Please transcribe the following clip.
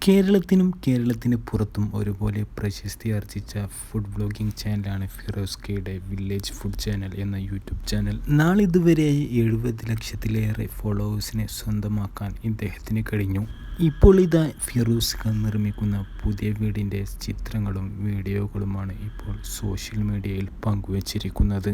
കേരളത്തിന് പുറത്തും ഒരുപോലെ പ്രശസ്തി ആർജിച്ച ഫുഡ് വ്ളോഗിംഗ് ചാനലാണ് ഫിറോസ് കെയുടെ വില്ലേജ് ഫുഡ് ചാനൽ എന്ന യൂട്യൂബ് ചാനൽ. നാളിതുവരെയായി 70 ലക്ഷത്തിലേറെ ഫോളോവേഴ്സിനെ സ്വന്തമാക്കാൻ ഇദ്ദേഹത്തിന് കഴിഞ്ഞു. ഇപ്പോൾ ഇതാ ഫിറോസ് ക നിർമ്മിക്കുന്ന പുതിയ വീടിൻ്റെ ചിത്രങ്ങളും വീഡിയോകളുമാണ് ഇപ്പോൾ സോഷ്യൽ മീഡിയയിൽ പങ്കുവച്ചിരിക്കുന്നത്.